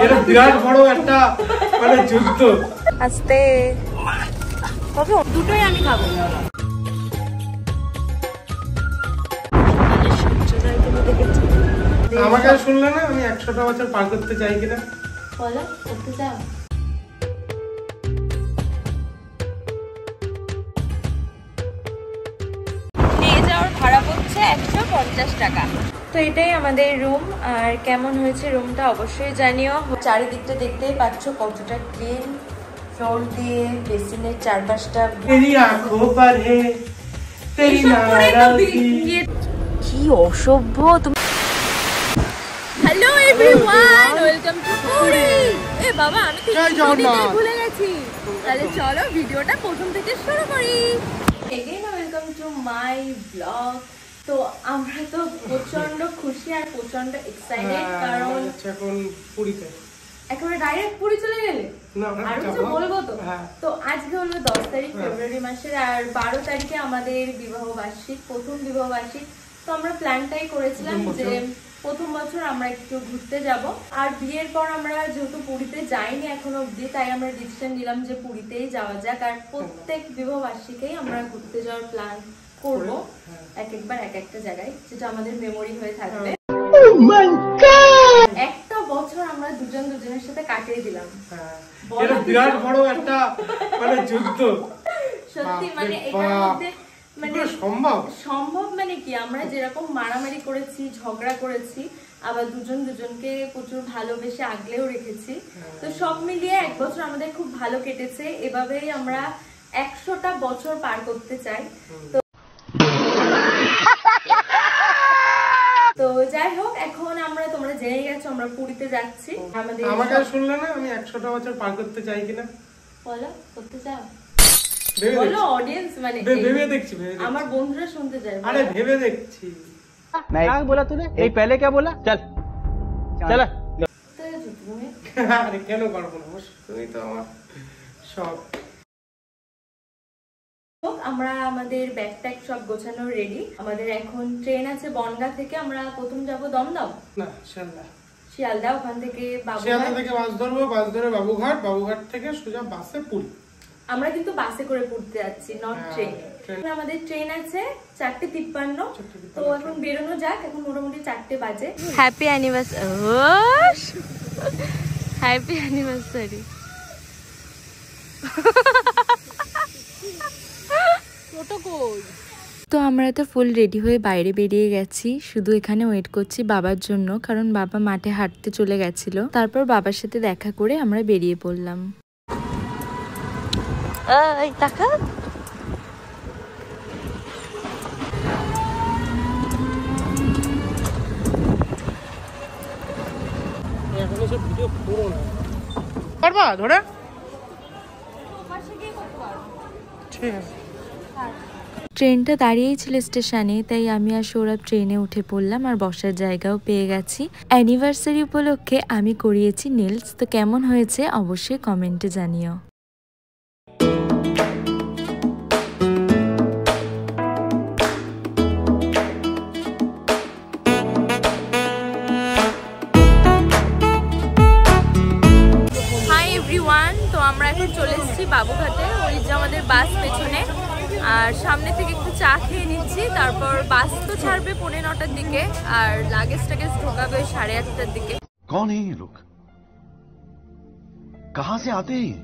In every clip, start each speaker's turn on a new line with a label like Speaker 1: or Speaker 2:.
Speaker 1: এটা বিরাট বড় একটা মানে যুদ্ধ।
Speaker 2: আস্তে কবে দুটোই আমি খাবো।
Speaker 1: আমাকে শুনলে না আমি 100টা বছর পার করতে চাই কিনা
Speaker 2: বলো, করতে চাও? নিয়ে যাওয়ার ভাড়া পড়ছে 150 টাকা। তো এটাই আমাদের রুম। আর কেমন হয়েছে রুমটা অবশ্যই জানিও। চারিদিকটা দেখতেই পাচ্ছ কতটা ক্লিন, ফ্লোর দিয়ে বেসিনের চারপাশটা। কি অসভ্য তুমি। Hello everyone, welcome to Puri. এ বাবা, আমি তো ভুলে গেছি। তাহলে চলো ভিডিওটা প্রথম থেকে শুরু করি। Again welcome to my blog. তো আমরা তো প্রচন্ড খুশি আর প্রচন্ড এক্সাইটেড, কারণ
Speaker 1: এখন পুরীতে
Speaker 2: একেবারে ডাইরেক্ট পুরী চলে গেলে। আর কিছু বলবো তো? তো আজকে হলো 10 তারিখ ফেব্রুয়ারি মাসের, আর 12 তারিখে আমাদের বিবাহ বার্ষিক, প্রথম বিবাহ বার্ষিক। তো আমরা প্ল্যানটাই করেছিলাম যে প্রথম বছর আমরা একটু ঘুরতে যাব। আর বিয়ের পর আমরা যেহেতু পুরীতে যাইনি এখনো অব্দি, তাই আমরা ডিসিশন নিলাম যে পুরীতেই যাওয়া যাক। আর প্রত্যেক বিবাহ বার্ষিকেই আমরা ঘুরতে যাওয়ার প্ল্যান করবো, এক একবার এক একটা জায়গায়, যেটা আমাদের মেমোরি হয়ে থাকবে। একটা বছর আমরা দুজন দুজনের সাথে কাটিয়ে দিলাম।
Speaker 1: এটা বিরাট বড় একটা মানে যুদ্ধ।
Speaker 2: সত্যি মানে এটার মধ্যে মানে সম্ভব মানে কি, আমরা যেরকম মারামারি করেছি, ঝগড়া করেছি, আবার দুজন দুজনকে প্রচুর ভালোবেসে আগলেও রেখেছি। তো সব মিলিয়ে এক বছর আমাদের খুব ভালো কেটেছে। এভাবেই আমরা 100টা বছর পার করতে চাই। তো যাই হোক, এখন আমরা, তোমরা জেনে গেছো আমরা পুরীতে যাচ্ছি।
Speaker 1: আমাকে শুনলে না আমি 100টা বছর পার করতে চাই কিনা
Speaker 2: বলো, করতে চাও? বলো অডিয়েন্স, মানে
Speaker 1: ভেবে দেখছি।
Speaker 2: আমার বন্ধুরা শুনতে চায়।
Speaker 1: আরে ভেবে দেখছি।
Speaker 3: नहीं बोला तूने? नहीं पहले क्या बोला? चल चल।
Speaker 1: আরে কেন পারবো না, তুমি তো আমার সব।
Speaker 2: আমরা আমাদের ব্যাগ ট্যাগ সব গোছানো রেডি। আমাদের এখন ট্রেন আছে বনগাঁ থেকে। আমরা প্রথম যাব দমদম,
Speaker 1: না
Speaker 2: শিয়ালদা, ওখান থেকে
Speaker 1: শিয়ালদা থেকে বাস ধরবো, বাস ধরে বাবুঘাট, বাবুঘাট থেকে সোজা বাসে পুরী।
Speaker 2: আমরা কিন্তু বাসে করে পড়তে যাচ্ছি, নট ট্রেনে। আমাদের ট্রেন আছে 4:53। তো এখন বেরোনো যাক, এখন মোটামুটি 4টে বাজে। Happy anniversary, happy anniversary. তো আমরা তো ফুল রেডি হয়ে বাইরে বেরিয়ে গেছি, শুধু এখানে ওয়েট করছি বাবার জন্য, কারণ বাবা মাঠে হাঁটতে চলে গেছিল। তারপর বাবার সাথে দেখা করে আমরা বেরিয়ে পড়লাম। এই টাকা
Speaker 1: পারবা ধরে? ঠিক আছে।
Speaker 2: ট্রেনটা দাঁড়িয়েই ছিল স্টেশনে, তাই আমি আর সৌরভ ট্রেনে উঠে পড়লাম আর বসার জায়গাও পেয়ে গেছি। অ্যানিভার্সারি উপলক্ষে আমি করিয়েছি নেলস। তো কেমন হয়েছে অবশ্যই কমেন্টে জানিও। হাই এভরিওয়ান, তো আমরা এখন চলে এসেছি বাবুঘাটে। ওই যে আমাদের বাস পেছনে, আর সামনে থেকে একটু চা খেয়ে নিচ্ছি। তারপর বাস তো ছাড়বে 9:45-টার দিকে, আর লাগেজ টাগেজ ঢোকাবে 8:30-টার দিকে।
Speaker 4: कौन है ये लोग? कहां से आते हैं?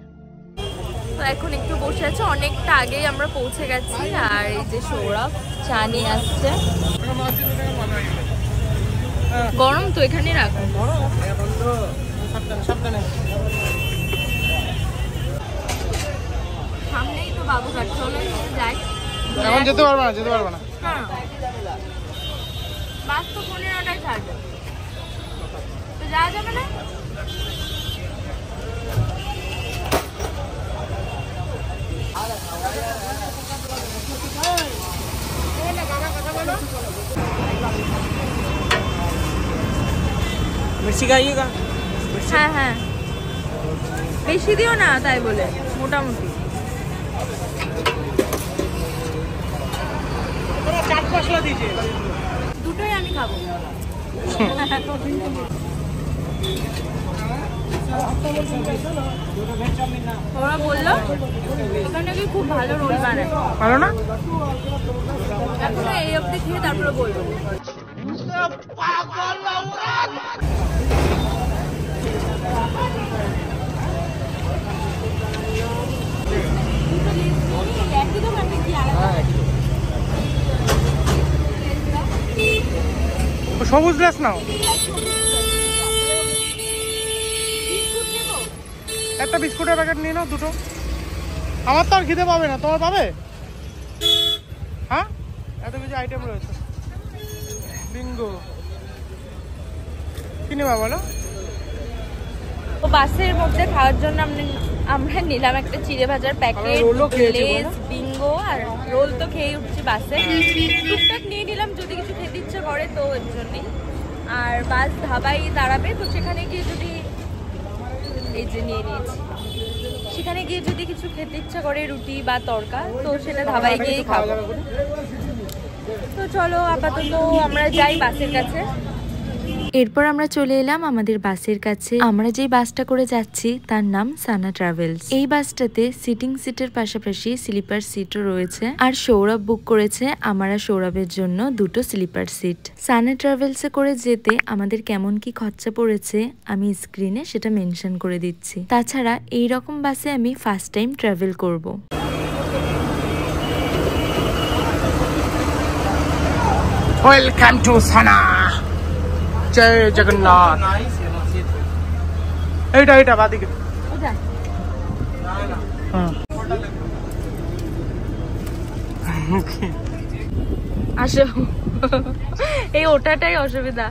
Speaker 2: তো এখন একটু বসে আছে, অনেকটা আগেই আমরা পৌঁছে গেছি। আর এই যে সৌরভ চা নিয়ে আসছে। গরম তো, এখানে রাখো। সামনেই তো বাবুঘাট, চলো যাই।
Speaker 1: এখন যেতে পারবে না।
Speaker 2: হ্যাঁ, বাস তো 15টায় ছাড়বে, তো যাওয়া যাবে না।
Speaker 3: मिर्ची खाइएगा?
Speaker 2: হ্যাঁ হ্যাঁ, বেশি দিও না, তাই বলে মোটামুটি।
Speaker 1: চাট মশলা দিয়েছে,
Speaker 2: দুটোই আমি খাবো। ওরা বললো ওখানে নাকি খুব ভালো রোল বানায়।
Speaker 1: ভালো না?
Speaker 2: এখন এই অবধি খেয়ে তারপরে বলবো।
Speaker 1: সবুজ গ্লাস নাও, একটা বিস্কুটের প্যাকেট নিয়ে নাও দুটো। আমার তো আর খিদে পাবে না, তোমার পাবে? হ্যাঁ, এত কিছু আইটেম রয়েছে। বিঙ্গো কি নেবা বলো?
Speaker 2: বাসের মধ্যে খাওয়ার জন্য আমরা নিলাম একটা চিড়ে ভাজার প্যাকেট, লেস, বিঙ্গো আর রোল তো খেয়ে উঠছি বাসে। টুকটাক নিয়ে নিলাম যদি কিছু খেতে ইচ্ছে করে তো এর জন্যই। আর বাস ধাবাই দাঁড়াবে, তো সেখানে গিয়ে যদি এই যে নিয়ে নিয়েছি, সেখানে গিয়ে যদি কিছু খেতে ইচ্ছা করে রুটি বা তরকা তো সেটা ধাবাই গিয়েই খাবো। তো চলো আপাতত আমরা যাই বাসের কাছে।
Speaker 5: এরপর আমরা চলে এলাম আমাদের বাসের কাছে। আমরা যেই বাসটা করে যাচ্ছি তার নাম সানা ট্রাভেলস। এই বাসটাতে সিটিং সিটের পাশাপাশি স্লিপার সিটও রয়েছে। আর সৌরভ বুক করেছে আমার আর সৌরভের জন্য দুটো স্লিপার সিট। সানা ট্রাভেলসে করে যেতে আমাদের কেমন কি খরচা পড়েছে আমি স্ক্রিনে সেটা মেনশন করে দিচ্ছি। তাছাড়া এই রকম বাসে আমি ফার্স্ট টাইম ট্রাভেল করব।
Speaker 1: ওয়েলকাম টু সানা, জয় জগন্নাথ। এইটা বাদিকে
Speaker 2: আসো, এই ওটাটাই অসুবিধা।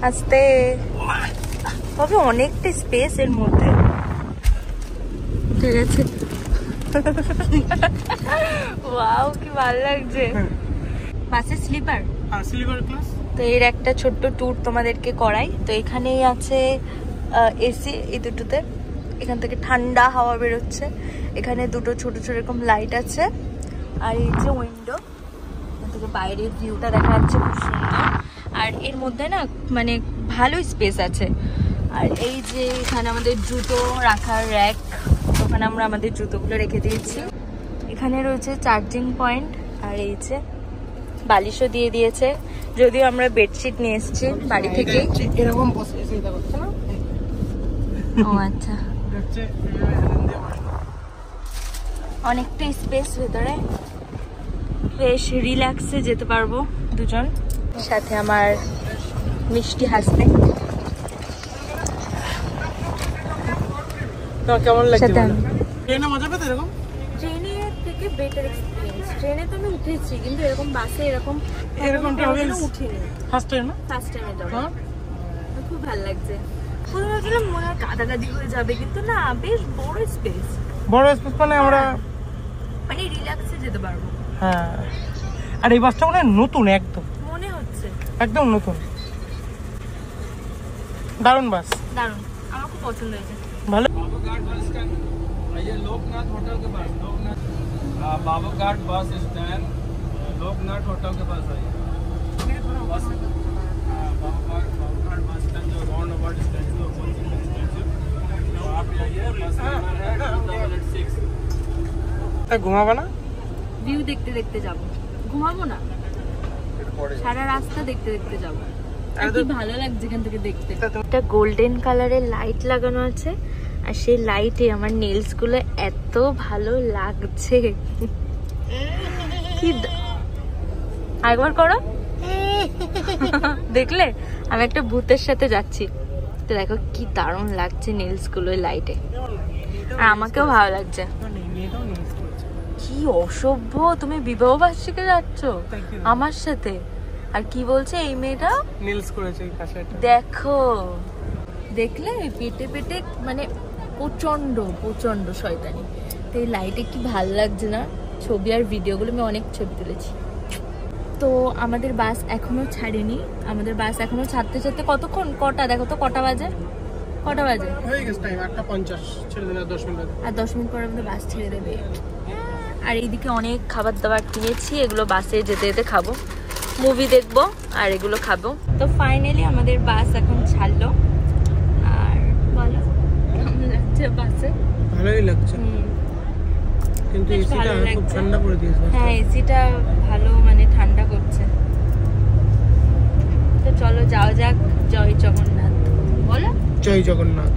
Speaker 2: আস্তে তবে অনেকটা স্পেস এর মধ্যে, ঠিক আছে। ওয়াও কি ভালো লাগছে। বাসের স্লিপার,
Speaker 1: স্লিপার ক্লাস।
Speaker 2: তো এর একটা ছোট্ট ট্যুর তোমাদেরকে করাই। তো এখানেই আছে এসি, এই দুটোতে এখান থেকে ঠান্ডা হাওয়া বেরোচ্ছে। এখানে দুটো ছোট ছোট এরকম লাইট আছে। আর এই যে উইন্ডো, এখান থেকে বাইরের ভিউটা দেখা যাচ্ছে খুব সুন্দর। আর এর মধ্যে না মানে ভালো স্পেস আছে। আর এই যে এখানে আমাদের জুতো রাখার র্যাক, ওখানে আমরা আমাদের জুতোগুলো রেখে দিয়েছি। এখানে রয়েছে চার্জিং পয়েন্ট। আর এই যে বালিশও দিয়ে দিয়েছে, যদিও আমরা বেডশিট নিয়ে এসেছি বাড়ি থেকে।
Speaker 1: এরকম বসে চিন্তা করছে না?
Speaker 2: ও আচ্ছা, অনেকটা স্পেস ভেতরে, বেশ রিল্যাক্সে যেতে পারবো দুজন। সাথে আমার মিষ্টি হাসতে।
Speaker 1: তোমার কেমন লাগছে?
Speaker 2: সাথে আমি
Speaker 1: ট্রেনে মজা পেতে এরকম?
Speaker 2: ট্রেনের থেকে বেটার এক্সপিরিয়েন্স। ট্রেনে তো আমি উঠেছি, কিন্তু এরকম বাসে এরকম
Speaker 1: ট্রাভেল
Speaker 2: উঠিনি।
Speaker 1: ফার্স্ট টাইম না?
Speaker 2: ফার্স্ট টাইমে যাবো, খুব ভালো লাগছে। শুধু ভাবছিলাম মনে হয় গাদাগাদি হয়ে যাবে, কিন্তু না, বেশ বড় স্পেস।
Speaker 1: বড় স্পেস মানে আমরা
Speaker 2: মানে রিল্যাক্সে যেতে পারবো।
Speaker 1: হ্যাঁ, আর এই বাসটা মনে হয় নতুন, একদম
Speaker 2: মনে হচ্ছে
Speaker 1: একদম নতুন। দারুণ বাস,
Speaker 2: দারুণ, আমার খুব পছন্দ হয়েছে।
Speaker 1: ভালো।
Speaker 6: ये लोकनाथ होटल के पास, Loknath Babughat bus stand, Loknath hotel के पास आइए। बाबूघाट बस स्टैंड जो राउंड अबाउट स्टैंड है, तो आप आइए। बस नंबर है 206।
Speaker 1: ঘুমাবা না?
Speaker 2: ভিউ দেখতে দেখতে যাব, ঘুমাবো না, সারা রাস্তা দেখতে দেখতে যাব। আর কি ভালো লাগছে এখান থেকে দেখতে। একটা গোল্ডেন কালারের লাইট লাগানো আছে, আর সেই লাইটে আমার নেলস গুলো এত ভালো লাগছে। কি আরেকবার করো, দেখলে আমি একটা ভূতের সাথে যাচ্ছি। তো দেখো কি দারুণ লাগছে নেলস গুলো লাইটে, আর আমাকেও ভালো লাগছে। কি অসভ্য, তুমি বিবাহ বার্ষিকে যাচ্ছ আমার সাথে, আর কি বলছে এই মেয়েটা?
Speaker 1: নীলস করেছে এই পাশে।
Speaker 2: দেখো, দেখলে পেটে পেটে মানে প্রচন্ড প্রচন্ড শয়তানি। তো এই লাইটে কি ভালো লাগছে না? ছবি আর ভিডিওগুলো আমি অনেক ছবি তুলেছি। তো আমাদের বাস এখনো ছাড়েনি, আমাদের বাস এখনো ছাড়তে ছাড়তে কতক্ষণ, কটা দেখো তো, কটা বাজে? কটা বাজে?
Speaker 1: হয়ে গেছে টাইম 8:50, ছেড়ে দিন 10 মিনিট।
Speaker 2: আর 10 মিনিট পরে আমাদের বাস ছেড়ে দেবে। আর এইদিকে অনেক খাবার দাবার কিনেছি, এগুলো বাসে যেতে যেতে খাবো।
Speaker 5: মুভি দেখবো আর এগুলো খাবো। তো ফাইনালি আমাদের বাস এখন ছাড়লো। আর বলো কেমন লাগছে বাসে?
Speaker 1: ভালোই লাগছে, কিন্তু এসিটা খুব ঠান্ডা করে দিয়েছে।
Speaker 5: হ্যাঁ এসিটা ভালো মানে ঠান্ডা করছে। তো চলো যাও যাক। জয় জগন্নাথ বলো।
Speaker 1: জয় জগন্নাথ।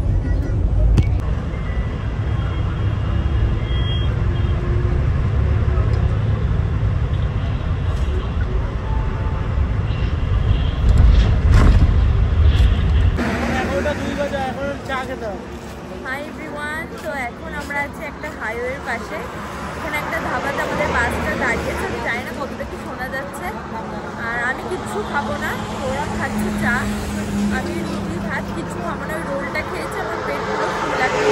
Speaker 5: হাই এভরিওয়ান, তো এখন আমরা আছি একটা হাইওয়ের পাশে। এখানে একটা ধাবাতে আমাদের বাসটা দাঁড়িয়েছে, আমি জানি না কতটা কি শোনা যাচ্ছে। আর আমি কিচ্ছু খাবো না, ওরা খাচ্ছে চা, আমি রুটি ভাত কিচ্ছু খাবো না। ওই রোলটা খেয়েছি, আমার পেট পুরো ফুল লাগছে।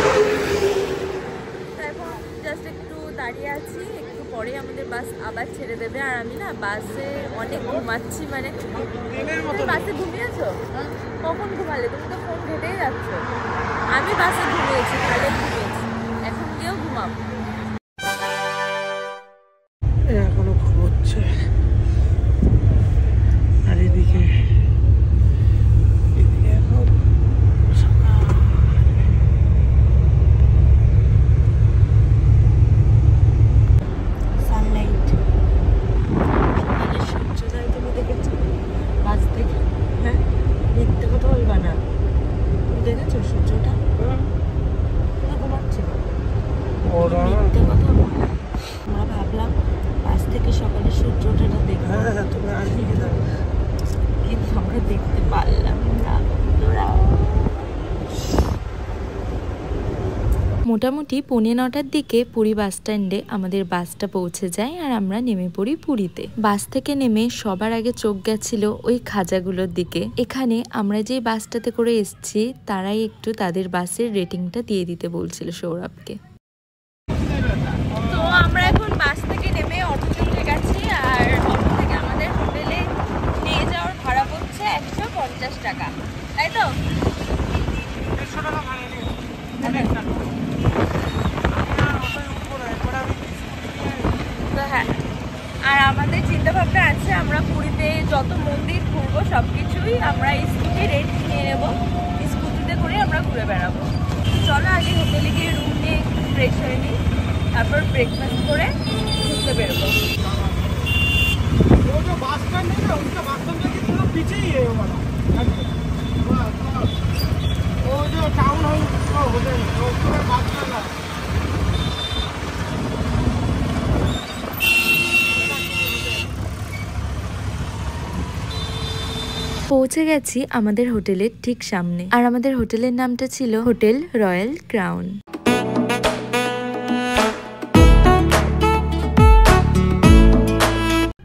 Speaker 5: তো এখন জাস্ট একটু দাঁড়িয়ে আছি, একটু পরে আমাদের বাস আবার ছেড়ে দেবে। আর আমি না বাসে অনেক ঘুমাচ্ছি, মানে তুমি বাসে ঘুমিয়েছো? কখন ঘুমালে? তুমি তো ফোন ঘেটেই যাচ্ছ। আমি বাসে ঘুমিয়েছি, ভালোই ঘুমিয়েছি, এখন গিয়েও ঘুমাবো।
Speaker 1: এখনো ঘুমোচ্ছে। আর এদিকে এখন
Speaker 5: সানলাইট, সূর্যোদয় তুমি দেখেছো বাস থেকে? হ্যাঁ, মিথ্যে কথা বলবা না। তুমি দেখেছো সূর্যটা? তুমি ঘুমাচ্ছিল, মিথ্যে কথা বলবা। আমরা ভাবলাম বাস থেকে সকালে সূর্যটা দেখবো,
Speaker 1: তুমি আসবি কি না?
Speaker 5: কিন্তু আমরা দেখতে পারলাম না। মোটামুটি 9:15টার দিকে পুরী বাস স্ট্যান্ডে আমাদের বাসটা পৌঁছে যায় আর আমরা নেমে পড়ি পুরীতে। বাস থেকে নেমে সবার আগে চোখ গেছিল ওই খাজাগুলোর দিকে। এখানে আমরা যে বাসটাতে করে এসেছি তারাই একটু তাদের বাসের রেটিংটা দিয়ে দিতে বলছিল সৌরভকে। তো আমরা এখন বাস থেকে নেমে অটোতে উঠে গেছি, আর অটো থেকে আমাদের হোটেলে নিয়ে যাওয়ার ভাড়া পড়ছে 150 টাকা, তাই তো?
Speaker 1: 150 টাকা ভাড়া নিয়ে
Speaker 5: তো হ্যাঁ, আর আমাদের চিন্তা ভাবনা আছে আমরা পুরীতে যত মন্দির ঘুরবো সবকিছুই আমরা স্কুটি রেন্ট নিয়ে নেবো, স্কুটিতে করে আমরা ঘুরে বেড়াবো। চলো আগে হোটেলে গিয়ে রুম নিয়ে ফ্রেশ হয়ে নিই, তারপর ব্রেকফাস্ট করে ঘুরতে বেরোবো।
Speaker 1: বাস স্ট্যান্ড নেই না, उसका বাস स्टैंड के थोड़ा पीछे ही है वो वाला। वो जो टाउन हॉल का होटल है उसका बास स्टैंड है।
Speaker 5: পৌঁছে গেছি আমাদের হোটেলের ঠিক সামনে, আর আমাদের হোটেলের নামটা ছিল হোটেল রয়্যাল ক্রাউন।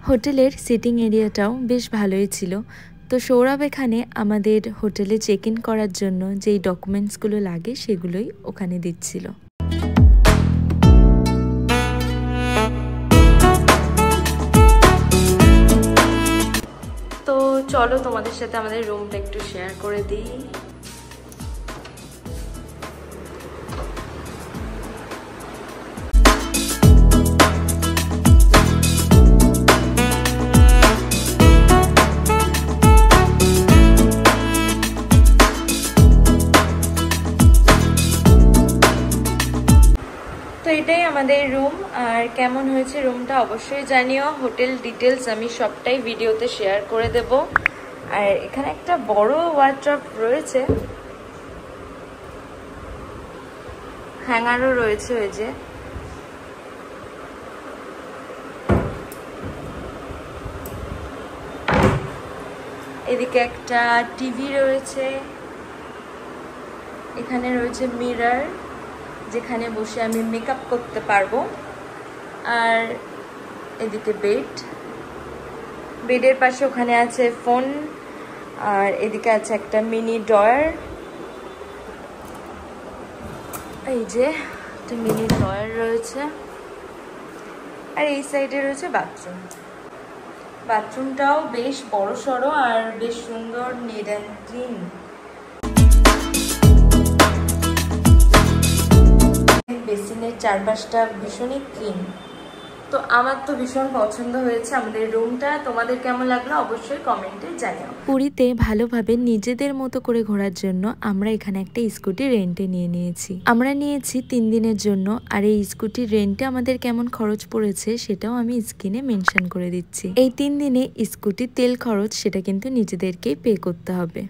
Speaker 5: হোটেলের সিটিং এরিয়াটাও বেশ ভালোই ছিল। তো সৌরভ এখানে আমাদের হোটেলে চেক ইন করার জন্য যেই ডকুমেন্টসগুলো লাগে সেগুলোই ওখানে দিচ্ছিল। তো চলো তোমাদের সাথে আমাদের রুমটা একটু শেয়ার করে দিই। তো এটাই আমাদের রুম, আর কেমন হয়েছে রুমটা অবশ্যই জানিও। হোটেল ডিটেলস আমি সবটাই ভিডিওতে শেয়ার করে দেব। আর এখানে একটা বড় ওয়ার্ড্রপ রয়েছে, হ্যাঙ্গারও রয়েছে ওই যে। এদিকে একটা টিভি রয়েছে, এখানে রয়েছে মিরর যেখানে বসে আমি মেকআপ করতে পারবো। আর এদিকে বেডের পাশে ওখানে আছে ফোন, আর এদিকে আছে একটা মিনি ড্রয়ার। এই যে একটা মিনি ড্রয়ার রয়েছে, আর এই সাইডে রয়েছে বাথরুম। বাথরুমটাও বেশ বড়সড় আর বেশ সুন্দর, নিট অ্যান্ড ক্লিন। বেসিনের চারপাশটা ভীষণই ক্লিন। তো
Speaker 2: তো আমার তো ভীষণ পছন্দ হয়েছে আমাদের রুমটা। তোমাদের কেমন লাগলো অবশ্যই কমেন্টে জানিও।
Speaker 5: পুরীতে ভালোভাবে নিজেদের মতো করে ঘোরার জন্য আমরা এখানে একটা স্কুটি রেন্টে নিয়েছি। আমরা নিয়েছি 3 দিনের জন্য। আর এই স্কুটির রেন্টে আমাদের কেমন খরচ পড়েছে সেটাও আমি স্ক্রিনে মেনশন করে দিচ্ছি। এই 3 দিনে স্কুটির তেল খরচ সেটা কিন্তু নিজেদেরকেই পে করতে হবে।